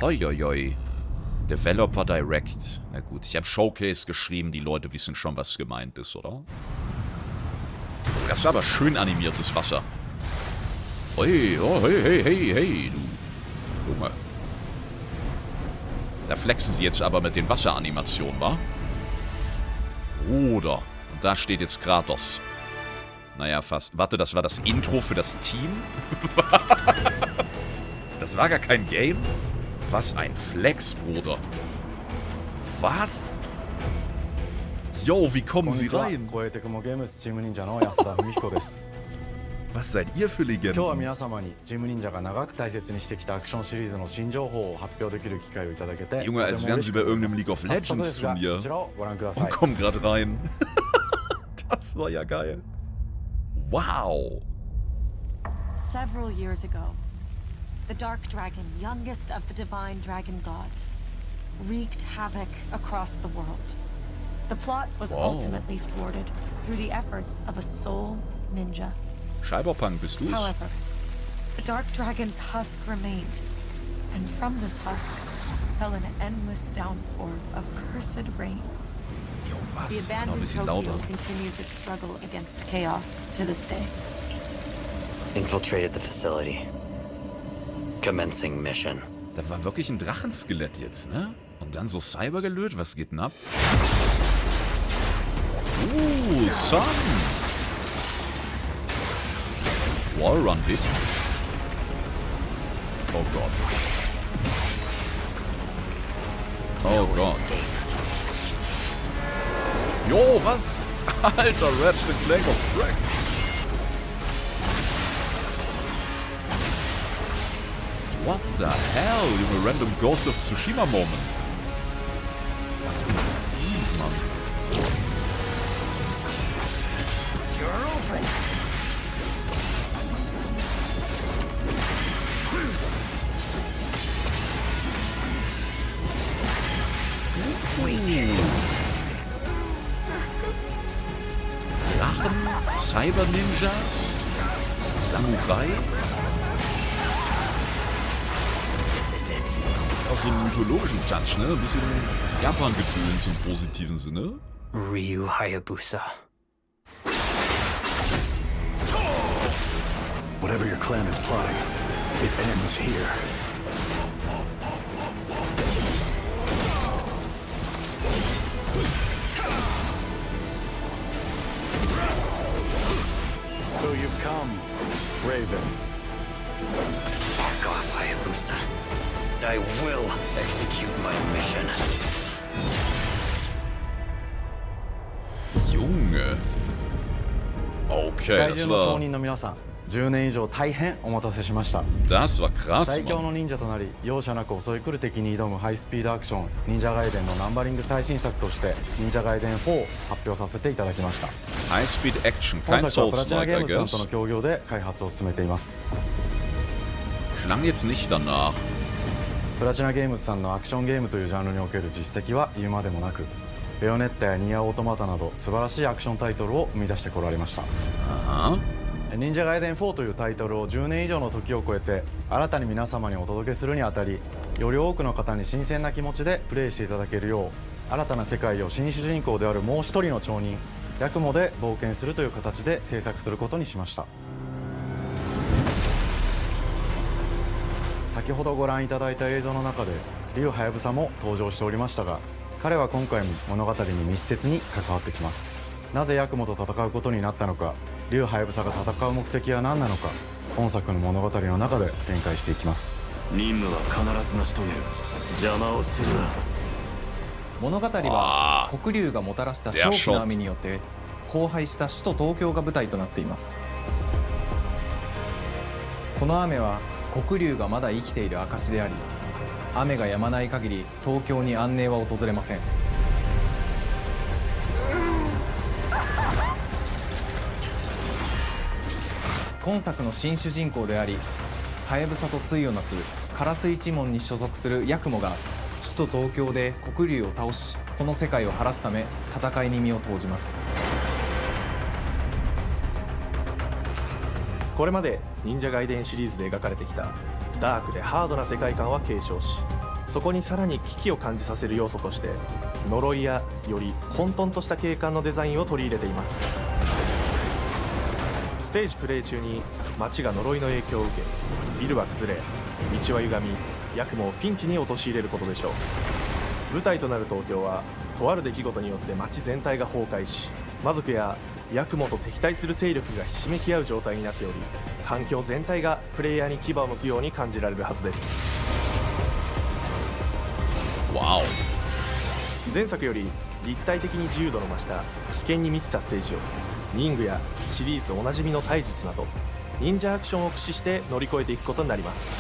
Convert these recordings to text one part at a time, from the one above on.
Hoi, hoi, hoi. Developer Direct. Na gut, ich habe Showcase geschrieben, die Leute wissen schon, was gemeint ist, oder? Das war aber schön animiertes Wasser. Hey, oh, hey, hey, hey, hey, du Junge. Da flexen sie jetzt aber mit den Wasseranimationen, wa? Oder, und da steht jetzt Kratos. Naja, fast. Warte, das war das Intro für das Team? Das war gar kein Game? Was ein Flex, Bruder. Was? Yo, wie kommen sie rein? Was seid ihr für Legenden? Junge, als wären sie bei irgendeinem League of Legends Turnier. Und kommen gerade rein. Das war ja geil. Wow. Several years ago, the Dark Dragon, youngest of the divine dragon gods, wreaked havoc across the world. The plot was ultimately thwarted through the efforts of a soul ninja. Cyberpunk, bist du's? However, the Dark Dragon's husk remained, and from this husk fell an endless downpour of cursed rain. Jo, was? The abandoned Tokyo continues its struggle against chaos to this day. Infiltrated the facility. Commencing mission. Da war wirklich ein Drachenskelett jetzt, ne? Und dann so Cyber gelöt, was geht denn ab? Sun! Wallrun, bitte. Oh Gott. Oh Gott. Jo, was? Alter, Ratchet Clank of Crack. What the hell? Junge, random Ghost of Tsushima Moment. Was massiv, Mann. You're open. Drachen, Cyber-Ninjas, Samurai. Auch so einen mythologischen Touch, ne? Ein bisschen Japan-Gefühl zum positiven Sinne. Ryu Hayabusa. Whatever your clan is plotting, it ends here. So you've come, Raven. Back off, Hayabusa. I will execute my mission. Junge. Okay, das war... 10年以上大変お待たせしました。 Das war krass, 最強の忍者となり容赦なく襲い来る敵に挑むハイスピードアクション忍者ガイデンのナンバリング最新作として忍者ガイデン4を発表させていただきました。 High Speed Action, 本 kein 作はプラチナ Souls-like, ゲー I ムズさん guess. との協業で開発を進めています。 Klang jetzt nicht danach. プラチナゲームズさんのアクションゲームというジャンルにおける実績は言うまでもなく、ベヨネッタやニアオートマタなど素晴らしいアクションタイトルを生み出してこられました。 Aha. 忍者ガイデン4というタイトルを10年以上の時を超えて新たに皆様にお届けするにあたり、より多くの方に新鮮な気持ちでプレイしていただけるよう、新たな世界を新主人公であるもう一人の町人ヤクモで冒険するという形で制作することにしました。先ほどご覧いただいた映像の中でリュウハヤブサも登場しておりましたが、彼は今回も物語に密接に関わってきます。なぜヤクモと戦うことになったのか、リュウハヤブサが戦う目的は何なのか、本作の物語の中で展開していきます。任務は必ず成し遂げる。邪魔をするな。物語は黒龍がもたらした正気の雨によって荒廃した首都東京が舞台となっています。この雨は黒龍がまだ生きている証であり、雨が止まない限り東京に安寧は訪れません。今作の新主人公であり、ハヤブサと対をなすカラス一門に所属するヤクモが首都東京で黒龍を倒し、この世界を晴らすため戦いに身を投じます。これまで忍者ガイデンシリーズで描かれてきたダークでハードな世界観は継承し、そこにさらに危機を感じさせる要素として呪いやより混沌とした景観のデザインを取り入れています。ステージプレイ中に街が呪いの影響を受け、ビルは崩れ、道は歪み、ヤクモをピンチに陥れることでしょう。舞台となる東京はとある出来事によって街全体が崩壊し、魔族やヤクモと敵対する勢力がひしめき合う状態になっており、環境全体がプレイヤーに牙を向くように感じられるはずです。わお。前作より立体的に自由度の増した危険に満ちたステージを、忍具やシリーズおなじみの体術など忍者アクションを駆使して乗り越えていくことになります。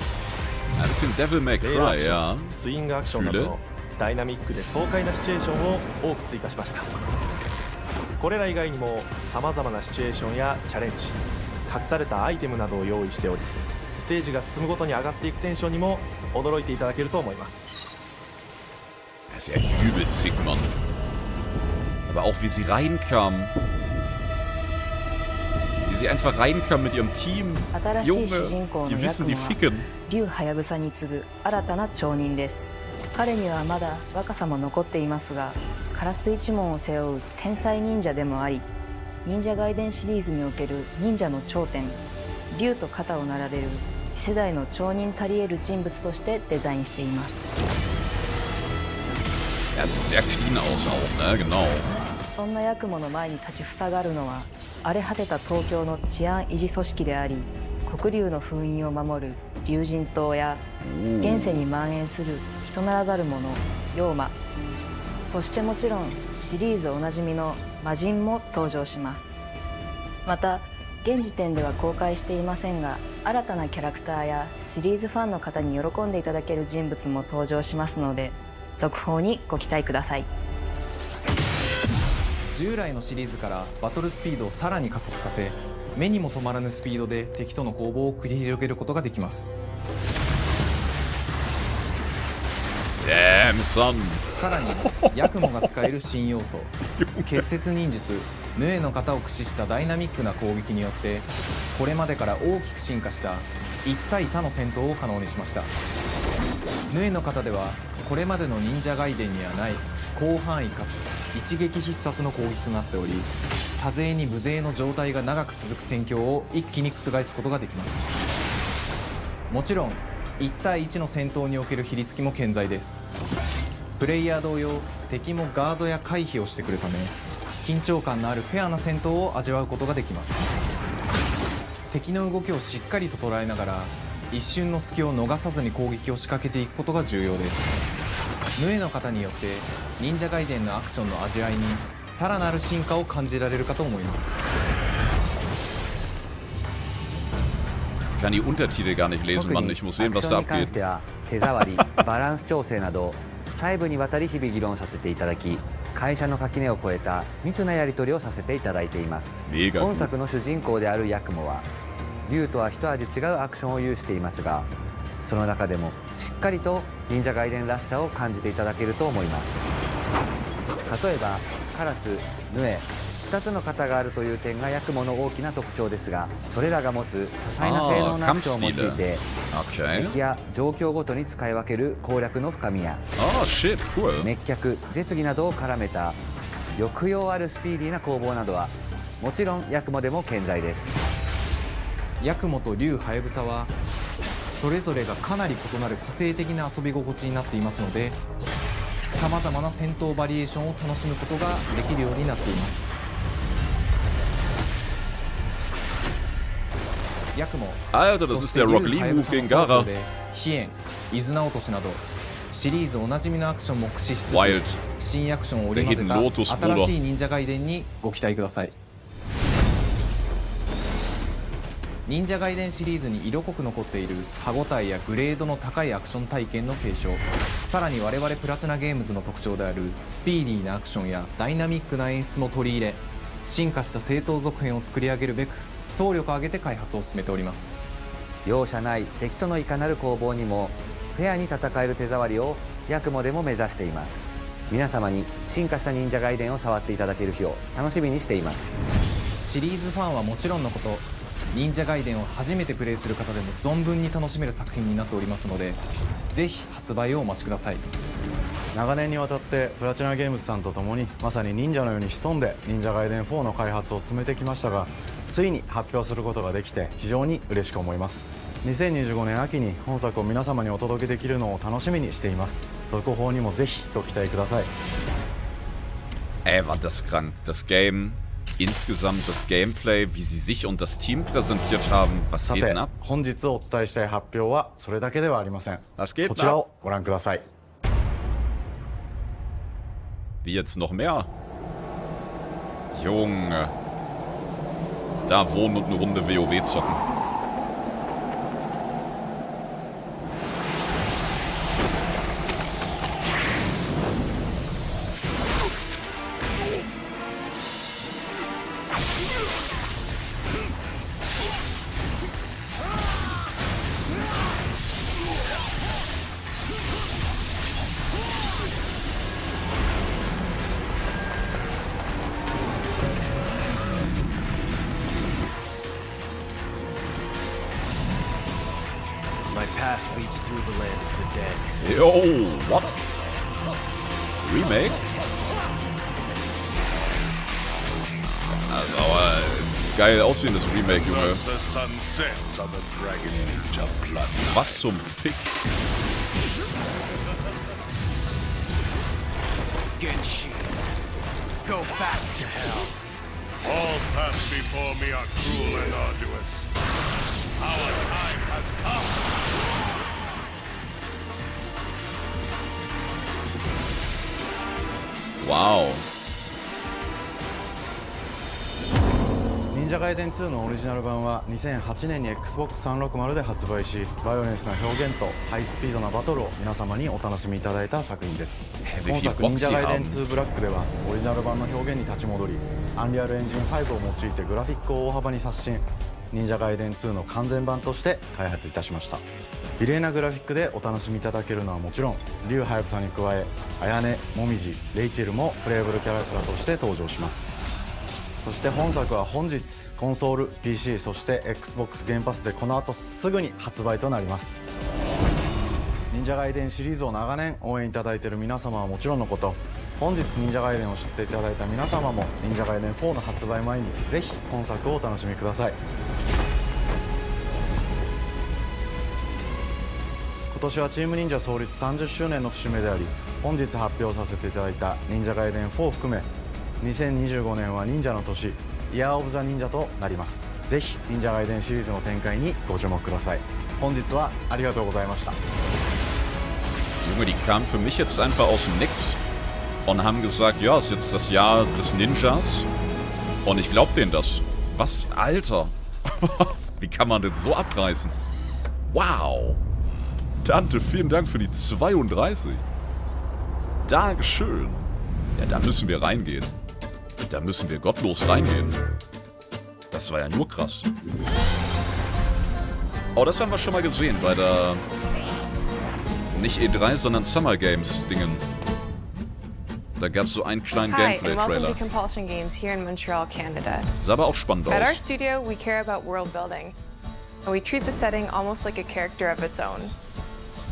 Das sind Devil May レイアク Cry, ショ ja. ン、スイングアクションなどのダイナミックで爽快なシチュエーションを多く追加しました。これら以外にもさまざまなシチュエーションやチャレンジ、隠されたアイテムなどを用意しており、ステージが進むごとに上がっていくテンションにも驚いていただけると思います。Das ist ja übel sick, Mann. Aber auch wie sie reinkamen. Wie sie einfach reinkamen mit ihrem Team. 新しい主人公 Junge, の die ヤ wissen, ク die モは ficken. 竜はやぶさに次ぐ新たな町人です。彼にはまだ若さも残っていますが、カラス一門を背負う天才忍者でもあり、忍者外伝シリーズにおける忍者の頂点、竜と肩を並べる次世代の町人たり得る人物としてデザインしています。Ja, sieht sehr clean aus auch, ne? Genau. そんなヤクモの前に立ちふさがるのは、荒れ果てた東京の治安維持組織であり、黒竜の封印を守る竜神島や現世に蔓延する人ならざる者妖魔、そしてもちろんシリーズおなじみの魔人も登場します。また現時点では公開していませんが、新たなキャラクターやシリーズファンの方に喜んでいただける人物も登場しますので、続報にご期待ください。従来のシリーズからバトルスピードをさらに加速させ、目にも止まらぬスピードで敵との攻防を繰り広げることができます。Damn, son. さらにヤクモが使える新要素、結節忍術ヌエの型を駆使したダイナミックな攻撃によって、これまでから大きく進化した一対他の戦闘を可能にしました。ヌエの型ではこれまでの忍者外伝にはない広範囲かつ一撃必殺の攻撃となっており、多勢に無勢の状態が長く続く戦況を一気に覆すことができます。もちろん1対1の戦闘における比率付きも健在です。プレイヤー同様、敵もガードや回避をしてくるため、緊張感のあるフェアな戦闘を味わうことができます。敵の動きをしっかりと捉えながら、一瞬の隙を逃さずに攻撃を仕掛けていくことが重要です。ヌエの方によって忍者外伝のアクションの味わいにさらなる進化を感じられるかと思います。 Ich kann die Untertitel gar nicht lesen, Mann. Ich muss sehen, was da アクションに関し abgeht. ては手触り、バランス調整など細部にわたり日々議論させていただき、会社の垣根を越えた密なやり取りをさせていただいています。 Mega 本 gut. 作の主人公であるヤクモは竜とは一味違うアクションを有していますが、その中でもしっかりと忍者外伝らしさを感じていただけると思います。例えばカラス、ヌエ、2つの型があるという点がヤクモの大きな特徴ですが、それらが持つ多彩な性能のアクションを用いて Okay. 敵や状況ごとに使い分ける攻略の深みや Oh, shit, cool. 滅却、絶技などを絡めた抑揚あるスピーディーな攻防などはもちろんヤクモでも健在です。ヤクモと竜はやぶさはそれぞれがかなり異なる個性的な遊び心地になっていますので、さまざまな戦闘バリエーションを楽しむことができるようになっています。ヤクモ、 Alter, das そ ist して der 竜 Rock は Lee やぶ Move さの gegen 双方 Gara. で飛燕、伊豆直落しなどシリーズおなじみのアクションも駆使しつつ Wild. 新アクションを織り交ぜ Der Hidden Lotus た Bruder. 新しい忍者外伝にご期待ください。忍者外伝シリーズに色濃く残っている歯ごたえやグレードの高いアクション体験の継承、さらに我々プラチナゲームズの特徴であるスピーディーなアクションやダイナミックな演出も取り入れ、進化した正当続編を作り上げるべく総力を挙げて開発を進めております。容赦ない敵とのいかなる攻防にもフェアに戦える手触りをヤクモでも目指しています。皆様に進化した忍者外伝を触っていただける日を楽しみにしています。シリーズファンはもちろんのこと、忍者ガイデンを初めてプレイする方でも存分に楽しめる作品になっておりますので、ぜひ発売をお待ちください。長年にわたってプラチナゲームズさんと共にまさに忍者のように潜んで忍者ガイデン4の開発を進めてきましたが、ついに発表することができて非常に嬉しく思います。2025年秋に本作を皆様にお届けできるのを楽しみにしています。続報にもぜひご期待ください。War das krank. Das Game, insgesamt das Gameplay, wie sie sich und das Team präsentiert haben. Was さ geht て denn ab? 本日お伝えしたい発表はそれだけではありません。 Was geht こ denn ちら ab? をご覧ください。 Wie jetzt noch mehr? Junge. Da wohnen und eine Runde WoW zocken. My path leads through the land of the dead. Yo, what? Remake? Also, aber geil aussehendes Remake, Junge. Was zum Fick? Genshi, go back to hell. All paths before me are cruel and arduous. Our time has come. Wow. 忍者ガイデン2のオリジナル版は2008年に Xbox360 で発売し、バイオレンスな表現とハイスピードなバトルを皆様にお楽しみいただいた作品です。本作忍者ガイデン2ブラックではオリジナル版の表現に立ち戻り、アンリアルエンジン5を用いてグラフィックを大幅に刷新、忍者ガイデン2の完全版として開発いたしました。美麗なグラフィックでお楽しみいただけるのはもちろん、リュウハヤブサに加え綾音、もみじ、レイチェルもプレイブルキャラクターとして登場します。そして本作は本日コンソール、PC、そして Xbox ゲームパスでこの後すぐに発売となります。忍者ガイデンシリーズを長年応援いただいている皆様はもちろんのこと、本日忍者ガイデンを知っていただいた皆様も忍者ガイデン4の発売前にぜひ本作をお楽しみください。今年はチーム忍者創立30周年の節目であり、本日発表させていただいた忍者ガイデン4を含め2025年は忍者の年、イヤーオブザ忍者となります。ぜひ忍者ガイデンシリーズの展開にご注目ください。本日はありがとうございました。 Junge, die kamen für mich jetzt einfach aus dem Nix und haben gesagt, ja, ist jetzt das Jahr des Ninjas und ich glaub denen das. Was? Alter. Wie kann man denn so abreißen? Wow. Tante, vielen Dank für die 32. Dankeschön. Ja, da müssen wir reingehen. Da müssen wir gottlos reingehen. Das war ja nur krass. Oh, das haben wir schon mal gesehen bei der... Nicht E3, sondern Summer Games Dingen. Da gab es so einen kleinen Gameplay-Trailer. Hi, and welcome to Compulsion Games here in Montreal, Canada. Sah aber auch spannend aus. At our studio, we care about world building, and we treat the setting almost like a character of its own.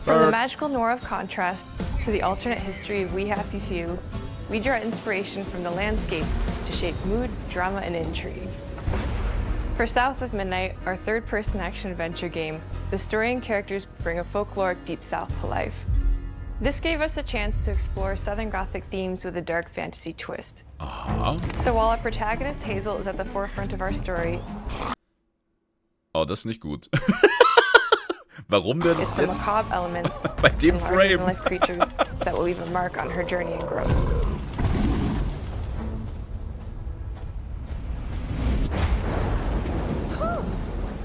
From the magical noir of contrast to the alternate history of We Happy Few, we draw inspiration from the landscape to shape mood, drama, and intrigue. For South of Midnight, our third-person action-adventure game, the story and characters bring a folkloric Deep South to life. This gave us a chance to explore Southern Gothic themes with a dark fantasy twist. So while our protagonist Hazel is at the forefront of our story, oh, das ist nicht gut. Warum denn it's the jetzt? macabre elements Bei dem and Frame. larger-than-life creatures that will leave a mark on her journey and growth.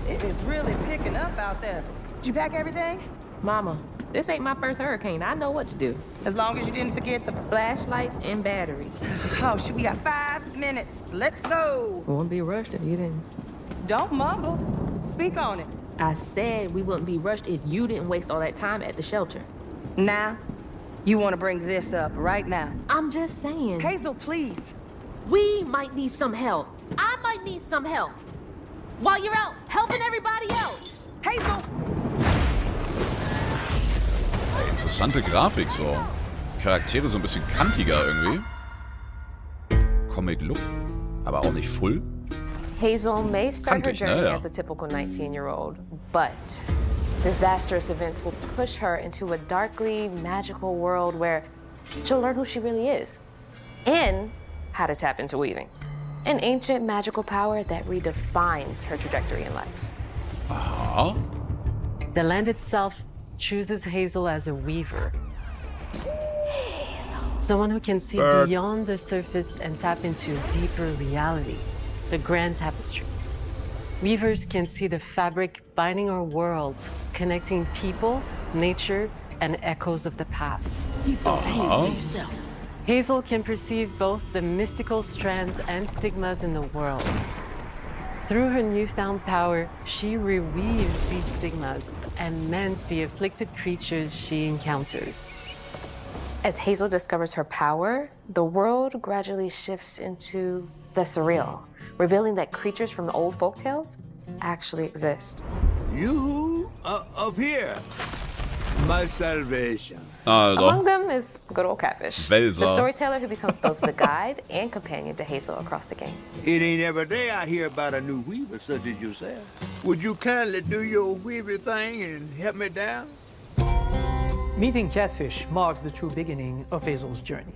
It is really picking up out there. Did you pack everything? Mama, this ain't my first hurricane. I know what to do. As long as you didn't forget the Flashlights and batteries. Oh, shoot, we got 5 minutes. Let's go. We wouldn't be rushed if you didn't. Don't mumble. Speak on it. I said we wouldn't be rushed if you didn't waste all that time at the shelter. Now, you want to bring this up right now. I'm just saying. Hazel, please. We might need some help. I might need some help. while you're out helping everybody out. Hazel! Ey, interessante Grafik so. Charaktere so ein bisschen kantiger irgendwie. Comic Look, aber auch nicht full. Hazel may start her Kantig, ne? journey Ja. as a typical 19-year-old, but disastrous events will push her into a darkly magical world where she'll learn who she really is and how to tap into weaving, an ancient magical power that redefines her trajectory in life. Aha. The land itself chooses Hazel as a weaver. Someone who can see Bird. beyond the surface and tap into a deeper reality, the grand tapestry. Weavers can see the fabric binding our world, connecting people, nature, and echoes of the past. Keep those hands to yourself. Hazel can perceive both the mystical strands and stigmas in the world. Through her newfound power, she reweaves these stigmas and mends the afflicted creatures she encounters. As Hazel discovers her power, the world gradually shifts into the surreal, revealing that creatures from the old folktales actually exist. You up here, my salvation. Among them is good old Catfish, Welser. the storyteller who becomes both the guide and companion to Hazel across the game. It ain't every day I hear about a new weaver such as yourself. Would you kindly do your weaver thing and help me down? Meeting Catfish marks the true beginning of Hazel's journey.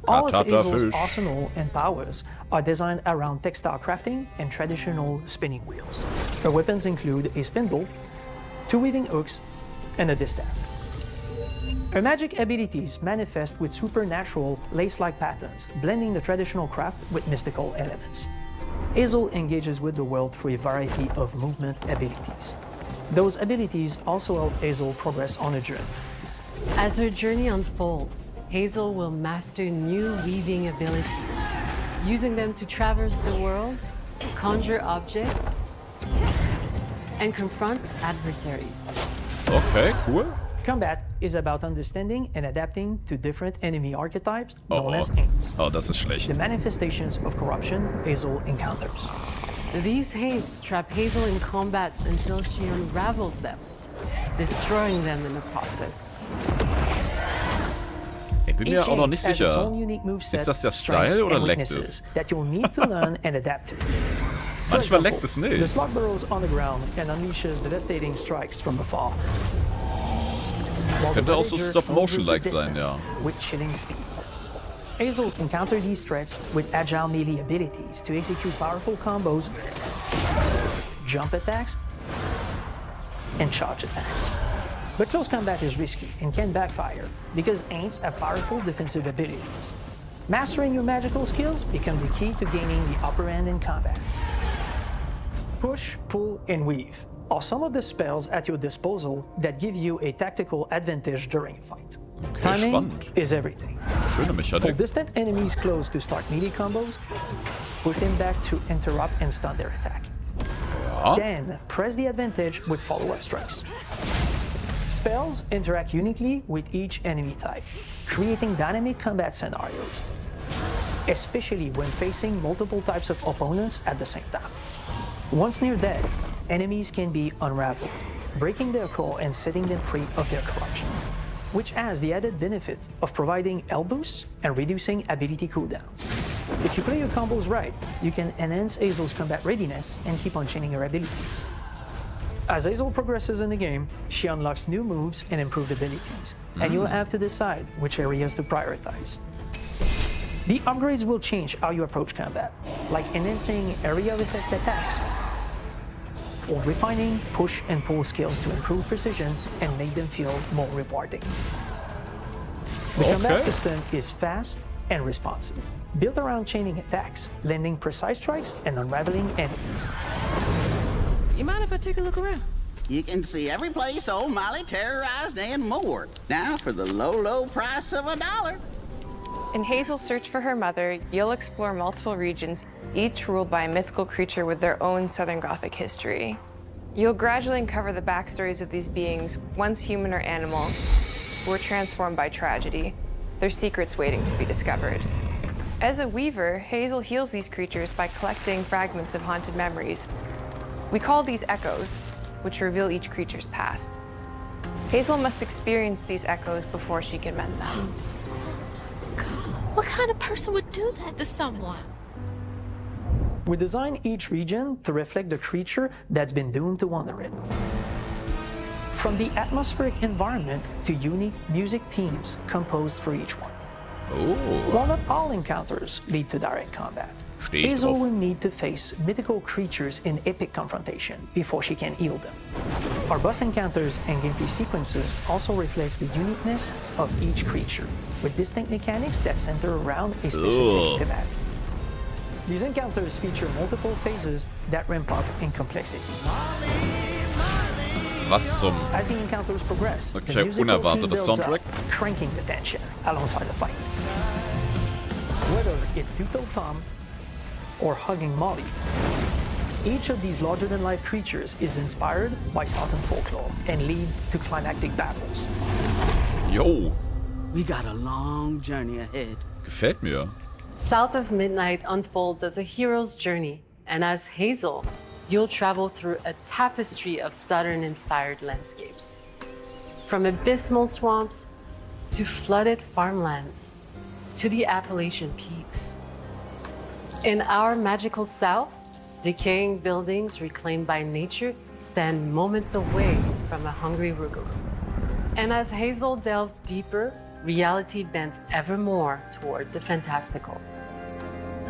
All of Hazel's arsenal and powers are designed around textile crafting and traditional spinning wheels. Her weapons include a spindle, 2 weaving hooks, and a distaff. Her magic abilities manifest with supernatural lace-like patterns, blending the traditional craft with mystical elements. Hazel engages with the world through a variety of movement abilities. Those abilities also help Hazel progress on a journey. As her journey unfolds, Hazel will master new weaving abilities, using them to traverse the world, conjure objects, and confront adversaries. Okay, cool. Combat is about understanding and adapting to different enemy archetypes known as Aints. Oh, das ist schlecht. The manifestations of corruption Hazel encounters. These Aints trap Hazel in combat until she unravels them, destroying them in the process. Ich bin mir auch noch nicht sicher. Ist das der Style oder leckt es? That you'll need to learn and adapt to. Manchmal leckt es The nicht. slug burrows on the ground and unleashes devastating strikes from afar. Das könnte auch so Stop-Motion-like sein, ja. With chilling speed. Hazel can counter these threats with agile melee abilities to execute powerful combos, jump attacks, and charge attacks. But close combat is risky and can backfire because Aints have powerful defensive abilities. Mastering your magical skills becomes the key to gaining the upper hand in combat. Push, pull, and weave are some of the spells at your disposal that give you a tactical advantage during a fight. Okay, Timing spannend. is everything. Schöne Pull Mechanik. distant enemies close to start melee combos, push them back to interrupt and stun their attack. Ja. Then press the advantage with follow-up strikes. Spells interact uniquely with each enemy type, creating dynamic combat scenarios, especially when facing multiple types of opponents at the same time. Once near death, enemies can be unraveled, breaking their core and setting them free of their corruption, which has the added benefit of providing health boosts and reducing ability cooldowns. If you play your combos right, you can enhance Hazel's combat readiness and keep on chaining her abilities. As Hazel progresses in the game, she unlocks new moves and improved abilities, and you'll have to decide which areas to prioritize. The upgrades will change how you approach combat, like enhancing area of effect attacks, or refining push and pull skills to improve precision and make them feel more rewarding. The combat system is fast and responsive, built around chaining attacks, landing precise strikes, and unraveling enemies. You mind if I take a look around? You can see every place old Molly terrorized and more. Now for the low, low price of $1. In Hazel's search for her mother, you'll explore multiple regions, each ruled by a mythical creature with their own Southern Gothic history. You'll gradually uncover the backstories of these beings, once human or animal, who were transformed by tragedy, their secrets waiting to be discovered. As a weaver, Hazel heals these creatures by collecting fragments of haunted memories, We call these echoes, which reveal each creature's past. Hazel must experience these echoes before she can mend them. What kind of person would do that to someone? We design each region to reflect the creature that's been doomed to wander it. From the atmospheric environment to unique music themes composed for each one. While not all encounters lead to direct combat, Hazel will need to face mythical creatures in epic confrontation before she can heal them. Our boss encounters and gameplay sequences also reflects the uniqueness of each creature, with distinct mechanics that center around a specific thematic. These encounters feature multiple phases that ramp up in complexity. Was zum... As the encounters progress, Okay, the musical unerwarteter theme builds Soundtrack. up, cranking the tension alongside the fight. Whether it's Two-Toed Tom or hugging Molly, each of these larger-than-life creatures is inspired by Southern folklore and lead to climactic battles. Yo. We got a long journey ahead. Gefällt mir. South of Midnight unfolds as a hero's journey, and as Hazel, you'll travel through a tapestry of Southern-inspired landscapes. From abysmal swamps to flooded farmlands to the Appalachian peaks. In our magical South, decaying buildings reclaimed by nature stand moments away from a hungry Rugal. And as Hazel delves deeper, reality bends ever more toward the fantastical.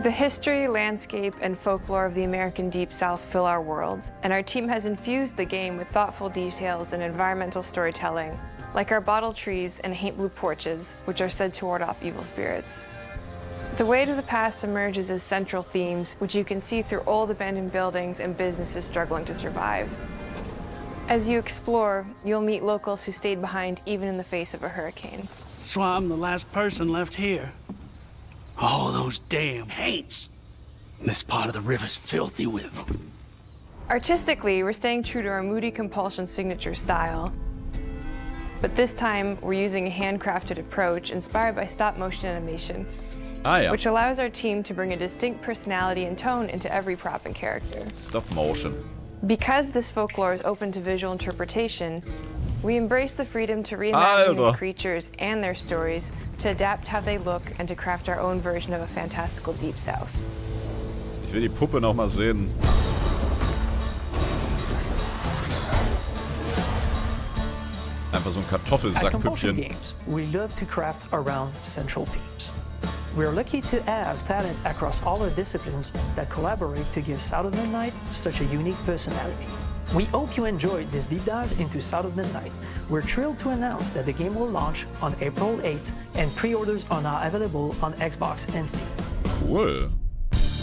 The history, landscape, and folklore of the American Deep South fill our world, and our team has infused the game with thoughtful details and environmental storytelling, like our bottle trees and haint blue porches, which are said to ward off evil spirits. The way to the past emerges as central themes, which you can see through old abandoned buildings and businesses struggling to survive. As you explore, you'll meet locals who stayed behind even in the face of a hurricane. So I'm the last person left here. All those damn haints. This part of the river's filthy with them. Artistically, we're staying true to our Moody Compulsion signature style. But this time, we're using a handcrafted approach inspired by stop-motion animation, which allows our team to bring a distinct personality and tone into every prop and character. Stop motion. Because this folklore is open to visual interpretation, we embrace the freedom to reimagine these creatures and their stories, to adapt how they look, and to craft our own version of a fantastical Deep South. Ich will die Puppe noch mal sehen. Einfach so ein Kartoffelsackpüppchen. Games, we love to craft around central themes. We're lucky to have talent across all our disciplines that collaborate to give South of Midnight such a unique personality. We hope you enjoyed this deep dive into South of Midnight. We're thrilled to announce that the game will launch on April 8th, and pre-orders are now available on Xbox and Steam. Cool.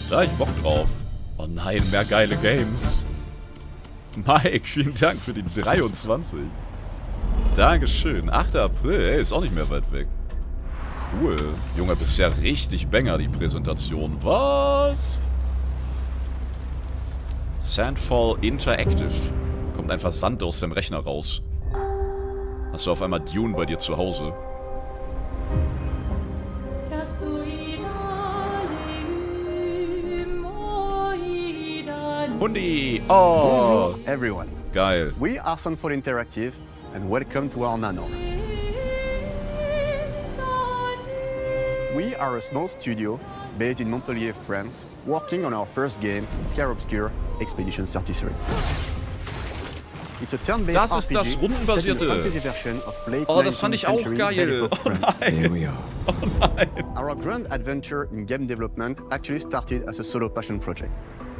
Da hab ich Bock drauf. Oh nein, mehr geile Games. Mike, vielen Dank für die 23. Dankeschön. 8. April, ey, ist auch nicht mehr weit weg. Cool. Junge, bisher richtig banger, die Präsentation. Was? Sandfall Interactive. Kommt einfach Sand aus dem Rechner raus. Hast du auf einmal Dune bei dir zu Hause? Hundi! Oh! Bonjour everyone. Geil. We are Sandfall Interactive and welcome to our manor. We are a small studio based in Montpellier, France, working on our first game, Clair Obscur Expedition 33. It's a turn-based Das ist das RPG rundenbasierte. set in a fantasy version of late Oh, das fand ich auch 19th geil. century Oh nein. Here we are. Oh nein. Our grand adventure in game development actually started as a solo passion project.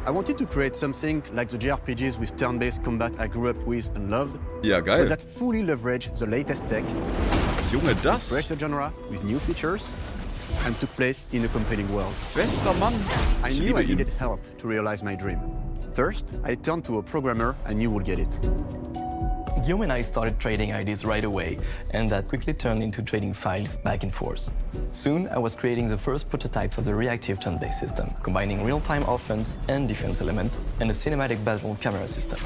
I wanted to create something like the JRPGs with turn-based combat I grew up with and loved, Ja, geil. but that fully leveraged the latest tech, Junge, das? refreshed the genre with new features, and took place in a compelling world. Bester Mann. I knew I needed help to realize my dream. First, I turned to a programmer I knew would get it. Guillaume and I started trading ideas right away, and that quickly turned into trading files back and forth. Soon, I was creating the first prototypes of the reactive turn-based system, combining real-time offense and defense element, and a cinematic battle camera system.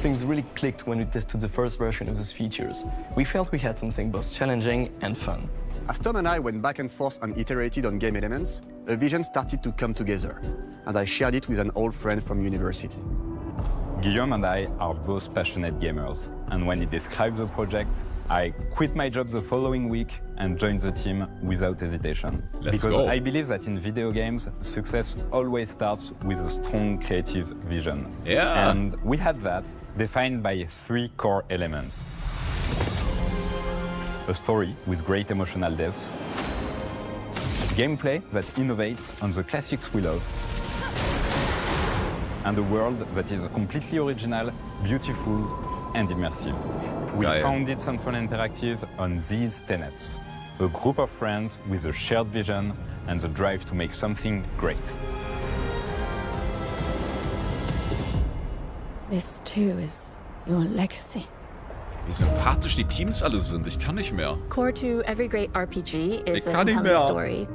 Things really clicked when we tested the first version of those features. We felt we had something both challenging and fun. As Tom and I went back and forth and iterated on game elements, a vision started to come together, and I shared it with an old friend from university. Guillaume and I are both passionate gamers, and when he described the project, I quit my job the following week and joined the team without hesitation. Let's because go. I believe that in video games, success always starts with a strong creative vision. Yeah. And we had that, defined by 3 core elements. A story with great emotional depth, gameplay that innovates on the classics we love, and a world that is completely original, beautiful, and immersive. We founded Central Interactive on these tenets. A group of friends with a shared vision and the drive to make something great. This too is your legacy. Wie sympathisch die Teams alle sind. Ich kann nicht mehr. Core to every great RPG is a kann nicht compelling mehr. story.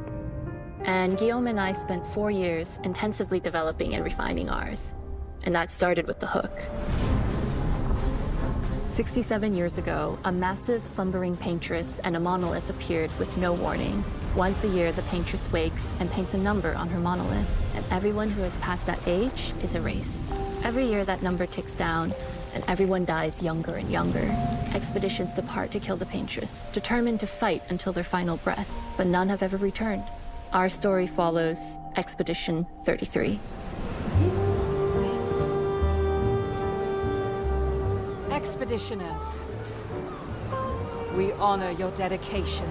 And Guillaume and I spent 4 years intensively developing and refining ours. And that started with the hook. 67 years ago, a massive slumbering paintress and a monolith appeared with no warning. Once a year, the paintress wakes and paints a number on her monolith, and everyone who has passed that age is erased. Every year, that number ticks down, and everyone dies younger and younger. Expeditions depart to kill the paintress, determined to fight until their final breath, but none have ever returned. Our story follows Expedition 33. Expeditioners, we honor your dedication.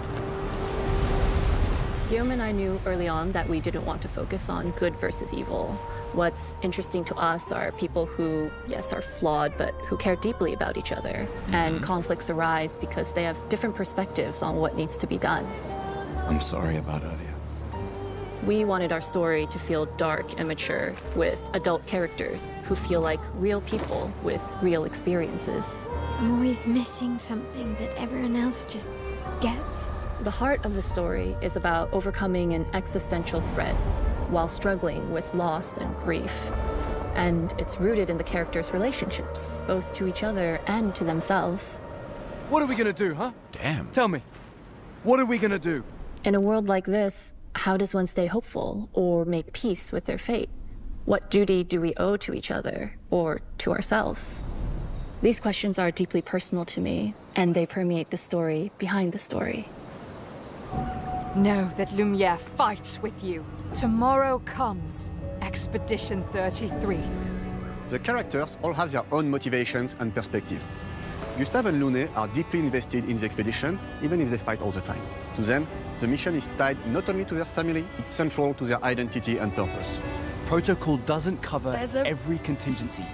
Guillaume and I knew early on that we didn't want to focus on good versus evil. What's interesting to us are people who, yes, are flawed, but who care deeply about each other. And conflicts arise because they have different perspectives on what needs to be done. I'm sorry about Aria. We wanted our story to feel dark and mature, with adult characters who feel like real people with real experiences. I'm always missing something that everyone else just gets. The heart of the story is about overcoming an existential threat while struggling with loss and grief. And it's rooted in the characters' relationships, both to each other and to themselves. What are we gonna do, huh? Damn. Tell me. What are we gonna do? In a world like this, how does one stay hopeful or make peace with their fate? What duty do we owe to each other or to ourselves? These questions are deeply personal to me, and they permeate the story behind the story. Know that Lumiere fights with you. Tomorrow comes Expedition 33. The characters all have their own motivations and perspectives. Gustave and Lune are deeply invested in the expedition, even if they fight all the time. To them, the mission is tied not only to their family, it's central to their identity and purpose. Protocol doesn't cover every contingency.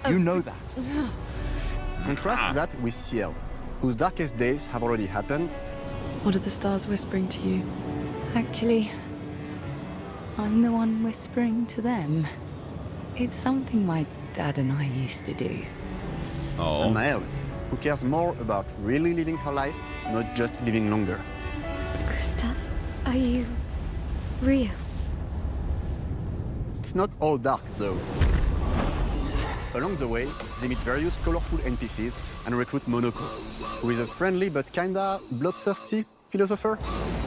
You know that. Contrast that with Ciel, whose darkest days have already happened. What are the stars whispering to you? Actually, I'm the one whispering to them. It's something my dad and I used to do. And Maëlle, who cares more about really living her life, not just living longer. Gustav, are you real? It's not all dark, though. Along the way, they meet various colorful NPCs and recruit Monoko, who is a friendly but kinda bloodthirsty philosopher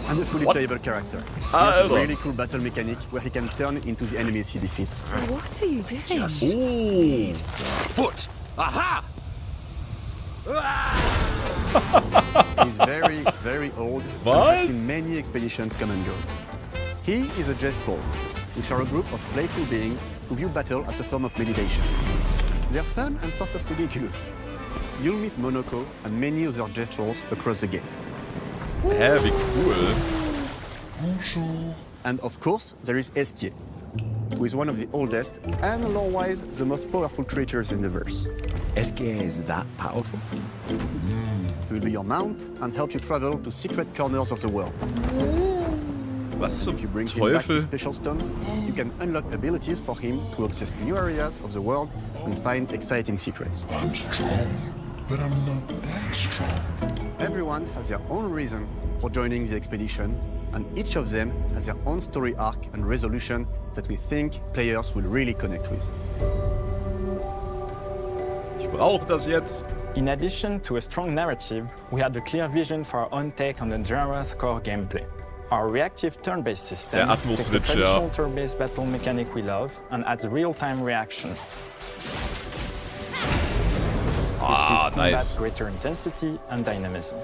and a fully playable character. He has a really cool battle mechanic where he can turn into the enemies he defeats. What are you doing? Ooh. Foot! Aha! He's very, very old and has seen many expeditions come and go. He is a jest troll, which are a group of playful beings who view battle as a form of meditation. They're fun and sort of ridiculous. You'll meet Monoko and many other jest trolls across the game. Hä, wie cool. Bonjour. And of course, there is Esquier, who is one of the oldest and lore-wise the most powerful creatures in the verse. Esquier is that powerful? He will be your mount and help you travel to secret corners of the world. Was if you bring him back his special stones, you can unlock abilities for him to access new areas of the world and find exciting secrets. I'm strong, but I'm not that strong. Everyone has their own reason for joining the expedition, and each of them has their own story arc and resolution that we think players will really connect with. Ich brauche das jetzt. In addition to a strong narrative, we had a clear vision for our own take on the genre's core gameplay. Our reactive turn-based system takes the traditional turn-based battle mechanic we love and adds real-time reaction. which gives combat nice. greater intensity and dynamism.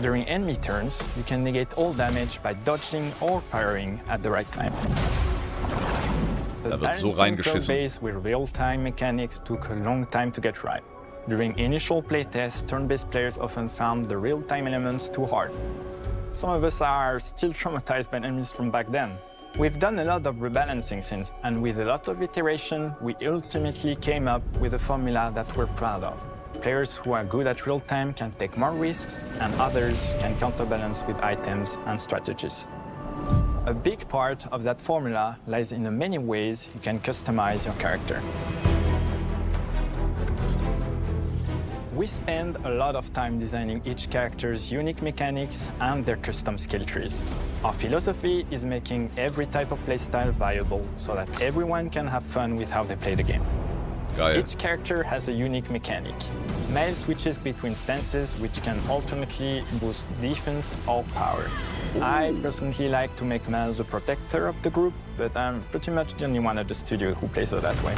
During enemy turns, you can negate all damage by dodging or parrying at the right time. The Da wird so balancing reingeschissen. turn-based with real-time mechanics took a long time to get right. During initial playtests, turn-based players often found the real-time elements too hard. Some of us are still traumatized by enemies from back then. We've done a lot of rebalancing since, and with a lot of iteration, we ultimately came up with a formula that we're proud of. Players who are good at real-time can take more risks, and others can counterbalance with items and strategies. A big part of that formula lies in the many ways you can customize your character. We spend a lot of time designing each character's unique mechanics and their custom skill trees. Our philosophy is making every type of playstyle viable so that everyone can have fun with how they play the game. Geil. Each character has a unique mechanic. Mel switches between stances which can alternately boost defense or power. I personally like to make Mel the protector of the group, but I'm pretty much the only one at the studio who plays her that way.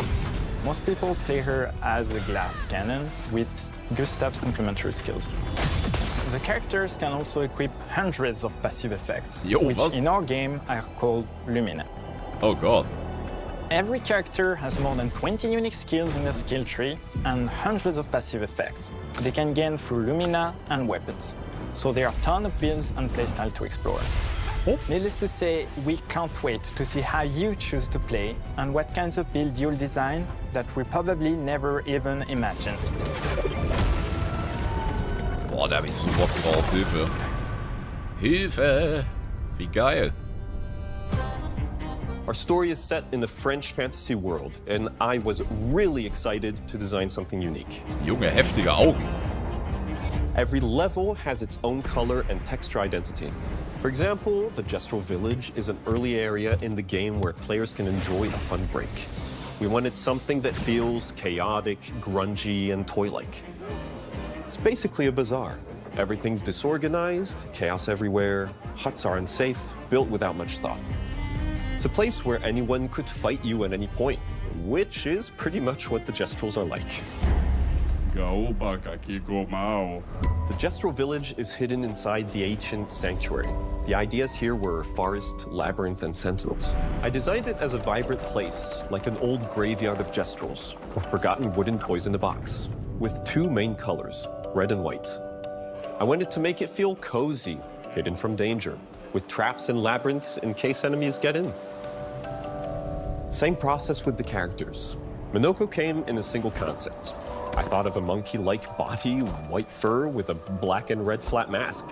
Most people play her as a glass cannon with Gustav's complementary skills. The characters can also equip hundreds of passive effects, which in our game are called Lumina. Oh god. Every character has more than 20 unique skills in their skill tree and hundreds of passive effects they can gain through Lumina and weapons. So there are a ton of builds and playstyle to explore. Needless to say, we can't wait to see how you choose to play and what kinds of build you'll design that we probably never even imagined. Boah, da hab ich so Bock drauf. Hilfe. Hilfe! Wie geil. Our story is set in the French fantasy world, and I was really excited to design something unique. Junge, heftige Augen. Every level has its own color and texture identity. For example, the Gestural Village is an early area in the game where players can enjoy a fun break. We wanted something that feels chaotic, grungy, and toy-like. It's basically a bazaar. Everything's disorganized, chaos everywhere, huts are unsafe, built without much thought. It's a place where anyone could fight you at any point, which is pretty much what the Gestrals are like. The Gestral Village is hidden inside the ancient sanctuary. The ideas here were forest, labyrinth, and sentinels. I designed it as a vibrant place, like an old graveyard of Gestrals, or forgotten wooden toys in a box, with two main colors, red and white. I wanted to make it feel cozy, hidden from danger, with traps and labyrinths in case enemies get in. Same process with the characters. Minoko came in a single concept. I thought of a monkey-like body, white fur with a black and red flat mask.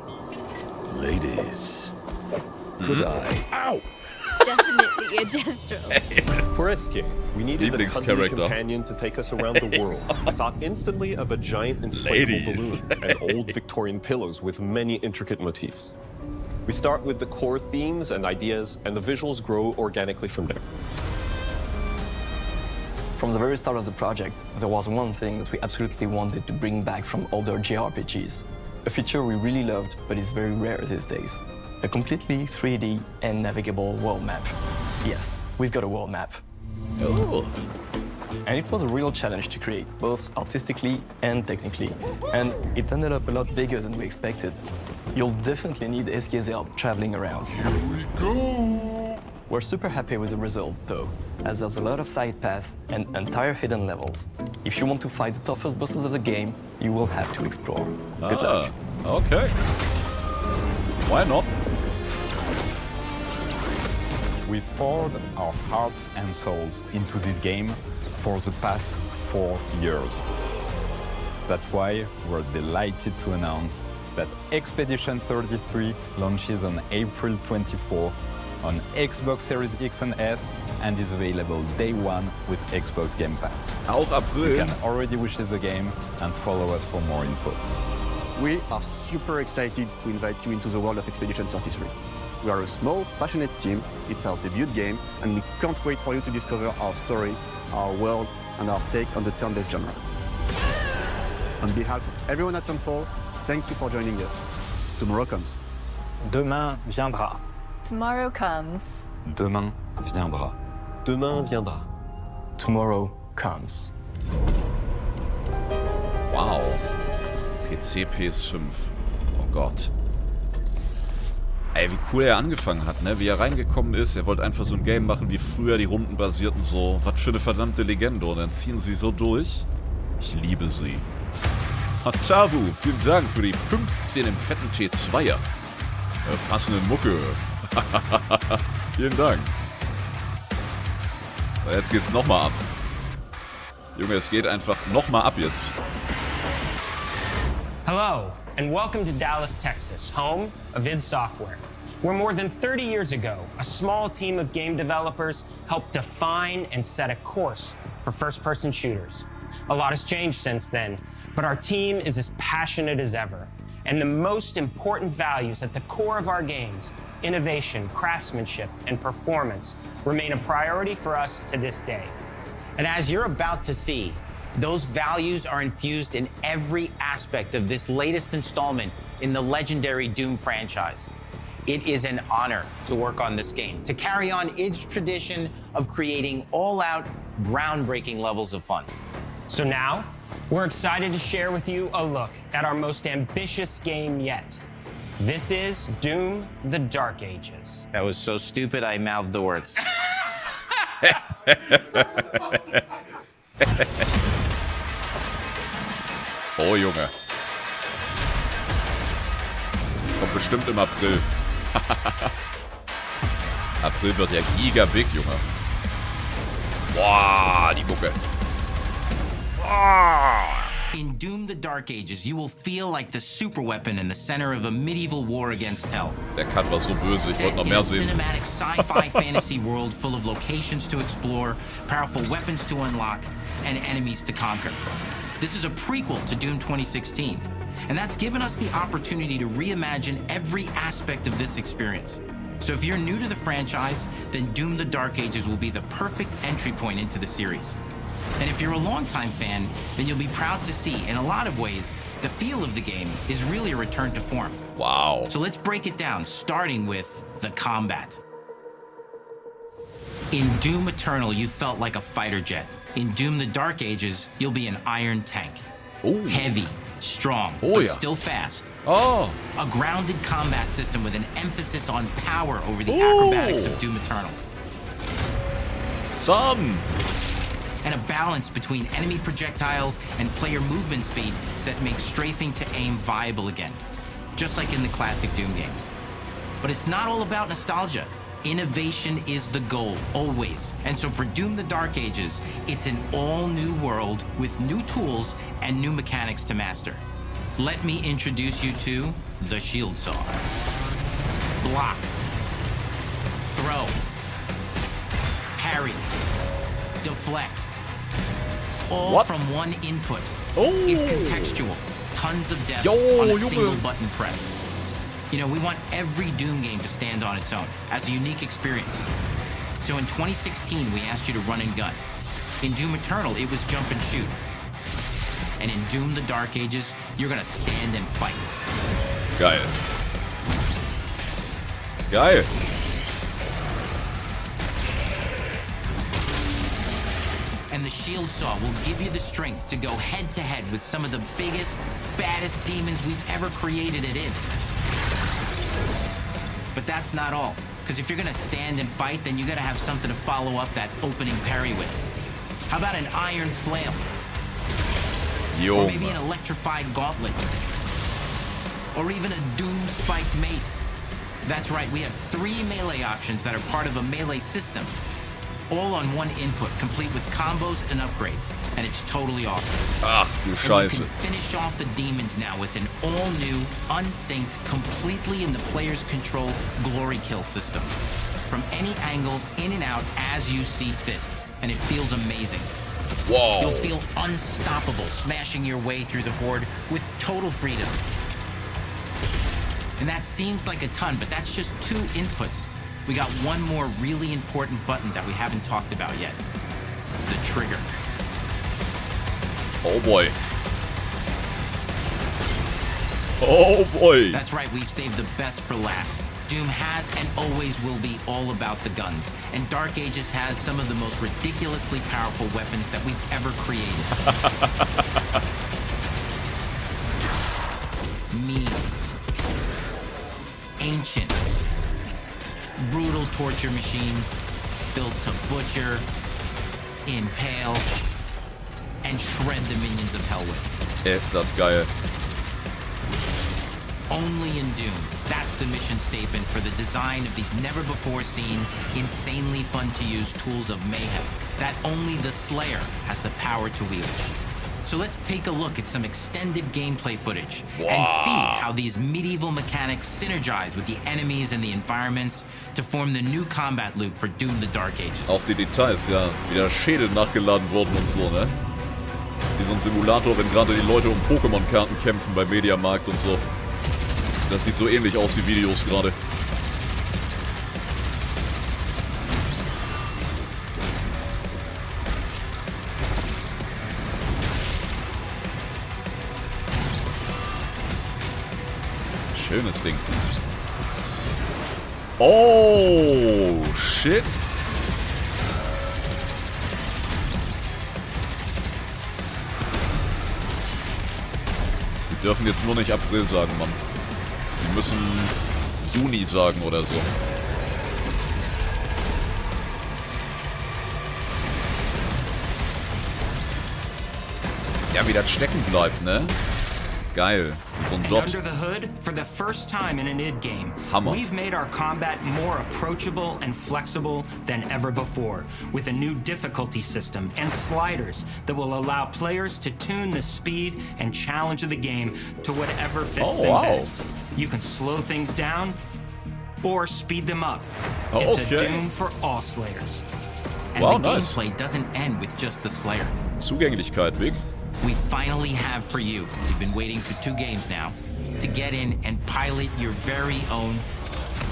Ladies, could I? Ow! Definitely a Gestral. For SK, we needed a cuddly companion to take us around the world. I thought instantly of a giant inflatable balloon and old Victorian pillows with many intricate motifs. We start with the core themes and ideas, and the visuals grow organically from there. From the very start of the project, there was one thing that we absolutely wanted to bring back from older JRPGs. A feature we really loved, but is very rare these days. A completely 3D and navigable world map. Yes, we've got a world map. Oh. And it was a real challenge to create, both artistically and technically. And it ended up a lot bigger than we expected. You'll definitely need SK's help traveling around. Here we go! We're super happy with the result, though, as there's a lot of side paths and entire hidden levels. If you want to fight the toughest bosses of the game, you will have to explore. Good luck. Okay. Why not? We've poured our hearts and souls into this game for the past 4 years. That's why we're delighted to announce that Expedition 33 launches on April 24th on Xbox Series X and S and is available day one with Xbox Game Pass. Auch April. You can already wish the game and follow us for more info. We are super excited to invite you into the world of Expedition 33. We are a small, passionate team, it's our debut game, and we can't wait for you to discover our story, our world, and our take on the turn-based genre. On behalf of everyone at Sunfall, thank you for joining us. Tomorrow comes. Demain viendra. Tomorrow comes. Demain viendra. Demain viendra. Tomorrow comes. Wow. PC, PS5. Oh Gott. Ey, wie cool er angefangen hat, ne? Wie er reingekommen ist. Er wollte einfach so ein Game machen wie früher, die Runden basierten so. Was für eine verdammte Legende. Und dann ziehen sie so durch. Ich liebe sie. Hatavu, vielen Dank für die 15 im fetten T2er. Passende Mucke. Vielen Dank. So, jetzt geht's nochmal ab. Junge, es geht einfach nochmal ab jetzt. Hello, and welcome to Dallas, Texas, home of id Software, where more than 30 years ago, a small team of game developers helped define and set a course for first-person shooters. A lot has changed since then, but our team is as passionate as ever. And the most important values at the core of our games, innovation, craftsmanship, and performance, remain a priority for us to this day. And as you're about to see, those values are infused in every aspect of this latest installment in the legendary Doom franchise. It is an honor to work on this game, to carry on id's tradition of creating all-out, groundbreaking levels of fun. So now, we're excited to share with you a look at our most ambitious game yet. This is Doom: The Dark Ages. That was so stupid I mouthed the words. Oh, Junge. Kommt bestimmt im April. April wird ja giga-big, Junge. Boah, die Mucke. In Doom: The Dark Ages, you will feel like the superweapon in the center of a medieval war against hell. Der Cut war so böse, ich wollte noch mehr sehen. Cinematic sci-fi fantasy world full of locations to explore, powerful weapons to unlock, and enemies to conquer. This is a prequel to Doom 2016, and that's given us the opportunity to reimagine every aspect of this experience. So if you're new to the franchise, then Doom: The Dark Ages will be the perfect entry point into the series. And if you're a longtime fan, then you'll be proud to see, in a lot of ways, the feel of the game is really a return to form. Wow. So let's break it down, starting with the combat. In Doom Eternal, you felt like a fighter jet. In Doom: The Dark Ages, you'll be an iron tank. Ooh. Heavy, strong, Oh, but yeah. still fast. Oh. A grounded combat system with an emphasis on power over the Ooh. acrobatics of Doom Eternal. Some. And a balance between enemy projectiles and player movement speed that makes strafing to aim viable again, just like in the classic Doom games. But it's not all about nostalgia. Innovation is the goal, always. And so for Doom: The Dark Ages, it's an all-new world with new tools and new mechanics to master. Let me introduce you to the Shield Saw. Block. Throw. Parry. Deflect. All from one input. Oh. It's contextual. Tons of depth Yo, on a you single will- button press. You know, we want every Doom game to stand on its own as a unique experience. So in 2016, we asked you to run and gun. In Doom Eternal, it was jump and shoot. And in Doom: The Dark Ages, you're gonna stand and fight. Geil. Geil. And the Shield Saw will give you the strength to go head-to-head with some of the biggest, baddest demons we've ever created at id. But that's not all. Because if you're gonna stand and fight, then you gotta have something to follow up that opening parry with. How about an iron flail? Yo. Or maybe an electrified gauntlet. Or even a Doom spiked mace. That's right, we have 3 melee options that are part of a melee system. All on one input, complete with combos and upgrades. And it's totally awesome. Ach, du And you Scheiße. can finish off the demons now with an all-new, unsynced, completely in the player's control glory kill system. From any angle, in and out, as you see fit. And it feels amazing. Whoa. You'll feel unstoppable, smashing your way through the horde with total freedom. And that seems like a ton, but that's just 2 inputs. We got one more really important button that we haven't talked about yet. The trigger. Oh boy. Oh boy. That's right, we've saved the best for last. Doom has and always will be all about the guns. And Dark Ages has some of the most ridiculously powerful weapons that we've ever created. mean, ancient, brutal torture machines built to butcher, impale, and shred the minions of hell with. Ist das geil. Only in Doom, that's the mission statement for the design of these never-before-seen, insanely fun-to-use tools of mayhem that only the Slayer has the power to wield. So let's take a look at some extended gameplay footage and see how these medieval mechanics synergize with the enemies and the environments to form the new combat loop for Doom the Dark Ages. Auch die Details, ja, wie der Schädel nachgeladen wurden und so, ne? Wie so ein Simulator, wenn gerade die Leute um Pokémon-Karten kämpfen beim Mediamarkt und so. Das sieht so ähnlich aus, die Videos gerade. Schönes Ding. Oh, shit. Sie dürfen jetzt nur nicht April sagen, Mann. Sie müssen Juni sagen oder so. Ja, wie das stecken bleibt, ne? Geil. So ein Dot. And under the hood, for the first time in an id game, Hammer. we've made our combat more approachable and flexible than ever before, with a new difficulty system and sliders that will allow players to tune the speed and challenge of the game to whatever fits them best. You can slow things down or speed them up. It's a Doom for all Slayers. And the gameplay doesn't end with just the Slayer. Zugänglichkeit, Big. We finally have for you, you've been waiting for 2 games now, to get in and pilot your very own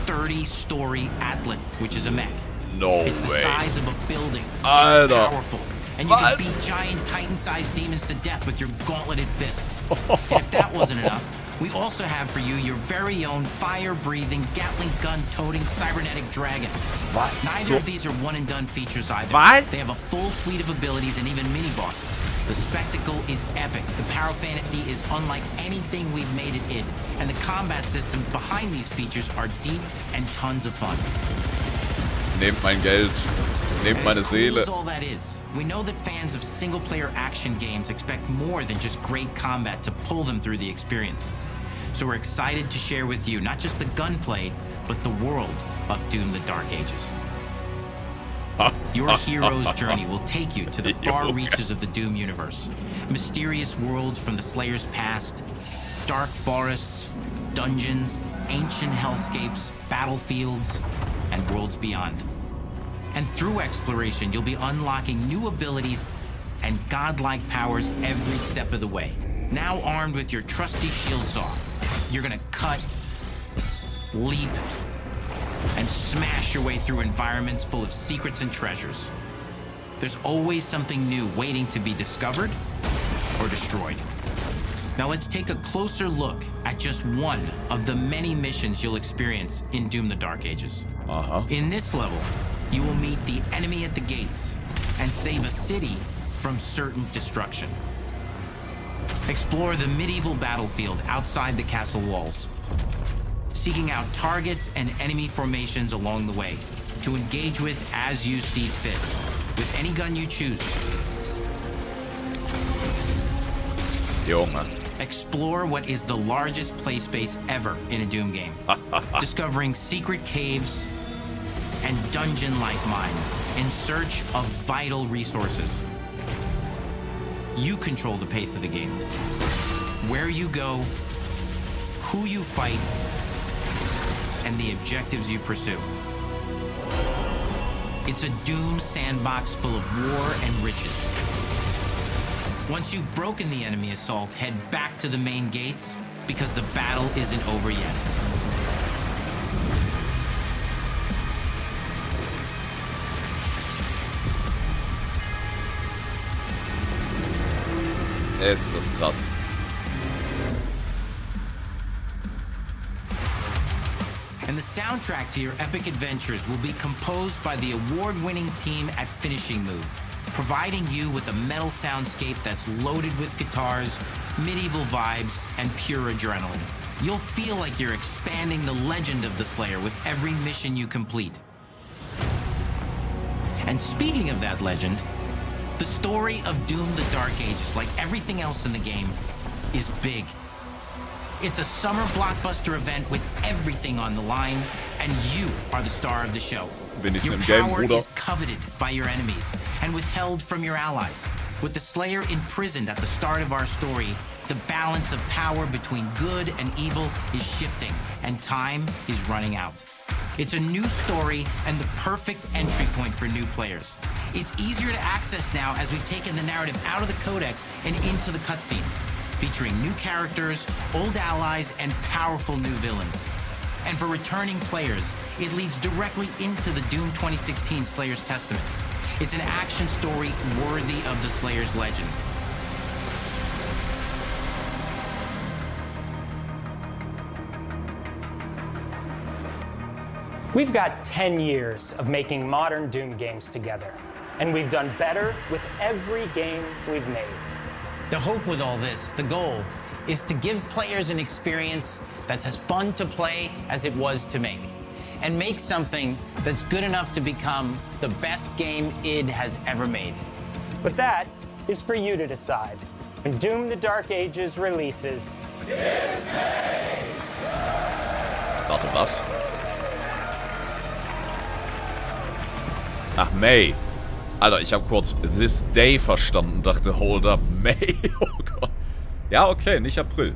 30-story Atlan, which is a mech. No way. It's the size of a building. Alter. It's powerful. And you can beat giant Titan-sized demons to death with your gauntleted fists. And if that wasn't enough, we also have for you your very own fire-breathing, Gatling gun-toting cybernetic dragon. Was? Neither of these are one-and-done features either. What? They have a full suite of abilities and even mini-bosses. The spectacle is epic. The Power Fantasy is unlike anything we've made it in. And the combat systems behind these features are deep and tons of fun. Nehmt mein Geld. Nehmt meine Seele. That's all that is. We know that fans of single-player action games expect more than just great combat to pull them through the experience. So we're excited to share with you not just the gunplay, but the world of Doom the Dark Ages. Your hero's journey will take you to the far reaches of the Doom universe. Mysterious worlds from the Slayer's past, dark forests, dungeons, ancient hellscapes, battlefields, and worlds beyond. And through exploration, you'll be unlocking new abilities and godlike powers every step of the way. Now armed with your trusty shield saw, you're gonna cut, leap, and smash your way through environments full of secrets and treasures. There's always something new waiting to be discovered or destroyed. Now let's take a closer look at just one of the many missions you'll experience in Doom the Dark Ages. In this level, you will meet the enemy at the gates and save a city from certain destruction. Explore the medieval battlefield outside the castle walls, seeking out targets and enemy formations along the way to engage with as you see fit, with any gun you choose. Junge. Explore what is the largest play space ever in a Doom game, discovering secret caves and dungeon-like mines in search of vital resources. You control the pace of the game. Where you go, who you fight, and the objectives you pursue. It's a Doom sandbox full of war and riches. Once you've broken the enemy assault, head back to the main gates, because the battle isn't over yet. Ist das krass. And the soundtrack to your epic adventures will be composed by the award-winning team at Finishing Move, providing you with a metal soundscape that's loaded with guitars, medieval vibes, and pure adrenaline. You'll feel like you're expanding the legend of the Slayer with every mission you complete. And speaking of that legend, the story of Doom: The Dark Ages, like everything else in the game, is big. It's a summer blockbuster event with everything on the line, and you are the star of the show. Your power is coveted by your enemies and withheld from your allies. With the Slayer imprisoned at the start of our story, the balance of power between good and evil is shifting, and time is running out. It's a new story and the perfect entry point for new players. It's easier to access now as we've taken the narrative out of the codex and into the cutscenes, featuring new characters, old allies, and powerful new villains. And for returning players, it leads directly into the Doom 2016 Slayer's Testaments. It's an action story worthy of the Slayer's legend. We've got 10 years of making modern Doom games together, and we've done better with every game we've made. The hope with all this, the goal, is to give players an experience that's as fun to play as it was to make, and make something that's good enough to become the best game id has ever made. But that is for you to decide. When Doom: The Dark Ages releases... Warte, was? Ach, May. Alter, ich habe kurz This Day verstanden und dachte, hold up, May. Oh Gott. Ja, okay, nicht April.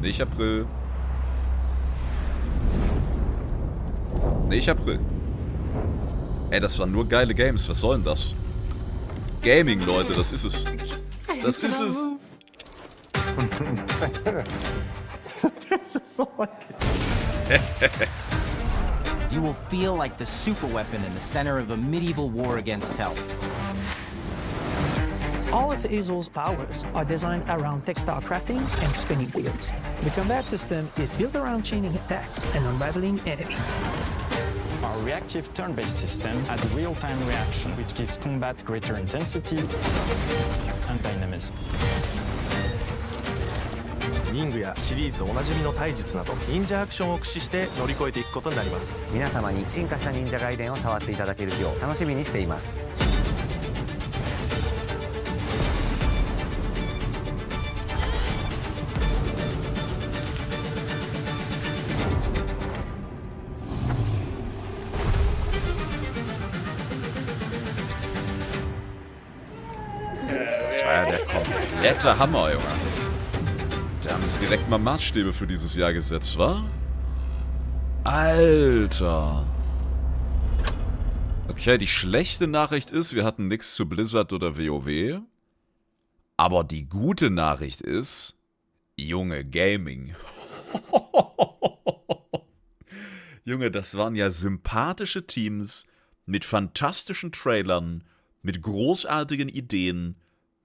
Nicht April. Nicht April. Ey, das waren nur geile Games. Was soll denn das? Gaming, Leute, das ist es. Das ist es. Das ist so You will feel like the super weapon in the center of a medieval war against hell. All of Hazel's powers are designed around textile crafting and spinning wheels. The combat system is built around chaining attacks and unraveling enemies. Our reactive turn-based system has a real-time reaction, which gives combat greater intensity and dynamism. 忍具やシリーズおなじみの体術など忍者アクションを駆使して乗り越えていくことになります。皆様に進化した忍者外伝を触っていただける日を楽しみにしています。Das war ja der komplette Hammer, Junge. Da haben sie direkt mal Maßstäbe für dieses Jahr gesetzt, wa? Alter. Okay, die schlechte Nachricht ist, wir hatten nichts zu Blizzard oder WoW. Aber die gute Nachricht ist, Junge, Gaming. Junge, das waren ja sympathische Teams mit fantastischen Trailern, mit großartigen Ideen,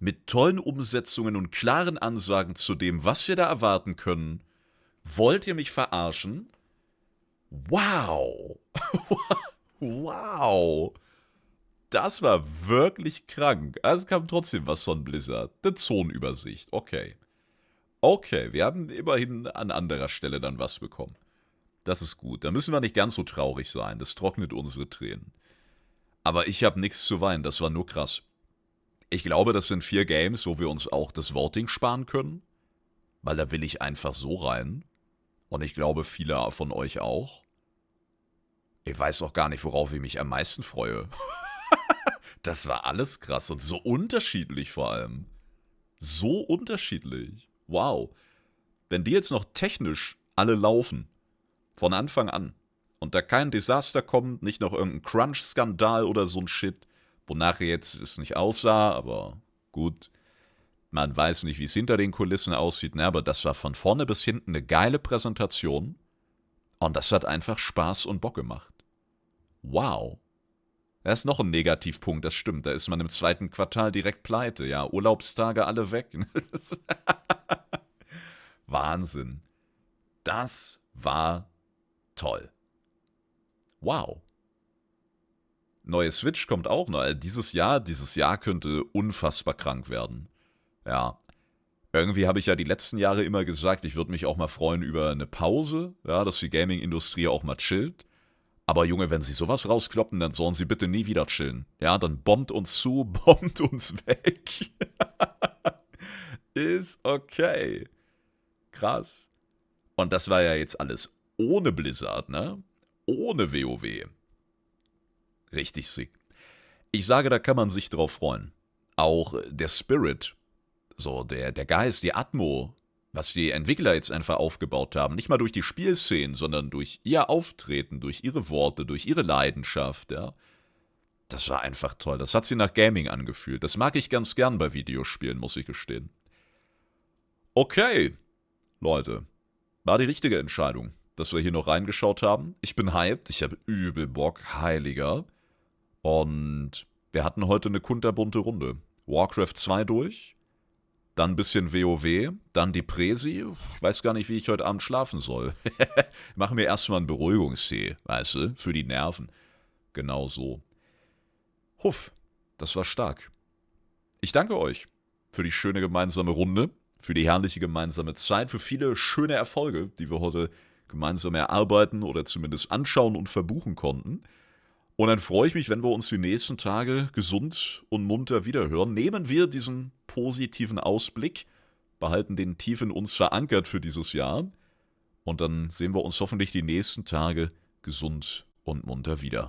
mit tollen Umsetzungen und klaren Ansagen zu dem, was wir da erwarten können. Wollt ihr mich verarschen? Wow. Wow. Das war wirklich krank. Also es kam trotzdem was von Blizzard. Eine Zonenübersicht. Okay. Okay, wir haben immerhin an anderer Stelle dann was bekommen. Das ist gut. Da müssen wir nicht ganz so traurig sein. Das trocknet unsere Tränen. Aber ich habe nichts zu weinen. Das war nur krass. Ich glaube, das sind 4 Games, wo wir uns auch das Voting sparen können. Weil da will ich einfach so rein. Und ich glaube, viele von euch auch. Ich weiß auch gar nicht, worauf ich mich am meisten freue. Das war alles krass und so unterschiedlich vor allem. So unterschiedlich. Wow. Wenn die jetzt noch technisch alle laufen, von Anfang an, und da kein Desaster kommt, nicht noch irgendein Crunch-Skandal oder so ein Shit, wonach jetzt es nicht aussah, aber gut. Man weiß nicht, wie es hinter den Kulissen aussieht, ne? Aber das war von vorne bis hinten eine geile Präsentation. Und das hat einfach Spaß und Bock gemacht. Wow. Da ist noch ein Negativpunkt, das stimmt. Da ist man im 2. Quartal direkt pleite. Ja, Urlaubstage alle weg. Wahnsinn. Das war toll. Wow. Neue Switch kommt auch noch. Dieses Jahr könnte unfassbar krank werden. Ja. Irgendwie habe ich ja die letzten Jahre immer gesagt, ich würde mich auch mal freuen über eine Pause, ja, dass die Gaming-Industrie auch mal chillt. Aber Junge, wenn sie sowas rauskloppen, dann sollen sie bitte nie wieder chillen. Ja, dann bombt uns zu, bombt uns weg. Ist okay. Krass. Und das war ja jetzt alles ohne Blizzard, ne? Ohne WoW. Richtig sick. Ich sage, da kann man sich drauf freuen. Auch der Spirit, so der Geist, die Atmo, was die Entwickler jetzt einfach aufgebaut haben, nicht mal durch die Spielszenen, sondern durch ihr Auftreten, durch ihre Worte, durch ihre Leidenschaft, ja. Das war einfach toll. Das hat sich nach Gaming angefühlt. Das mag ich ganz gern bei Videospielen, muss ich gestehen. Okay, Leute. War die richtige Entscheidung, dass wir hier noch reingeschaut haben. Ich bin hyped, ich habe übel Bock, heiliger. Und wir hatten heute eine kunterbunte Runde. Warcraft 2 durch, dann ein bisschen WoW, dann die Präsi. Ich weiß gar nicht, wie ich heute Abend schlafen soll. Machen wir erstmal einen Beruhigungstee, weißt du, für die Nerven. Genau so. Huff, das war stark. Ich danke euch für die schöne gemeinsame Runde, für die herrliche gemeinsame Zeit, für viele schöne Erfolge, die wir heute gemeinsam erarbeiten oder zumindest anschauen und verbuchen konnten. Und dann freue ich mich, wenn wir uns die nächsten Tage gesund und munter wiederhören. Nehmen wir diesen positiven Ausblick, behalten den tief in uns verankert für dieses Jahr. Und dann sehen wir uns hoffentlich die nächsten Tage gesund und munter wieder.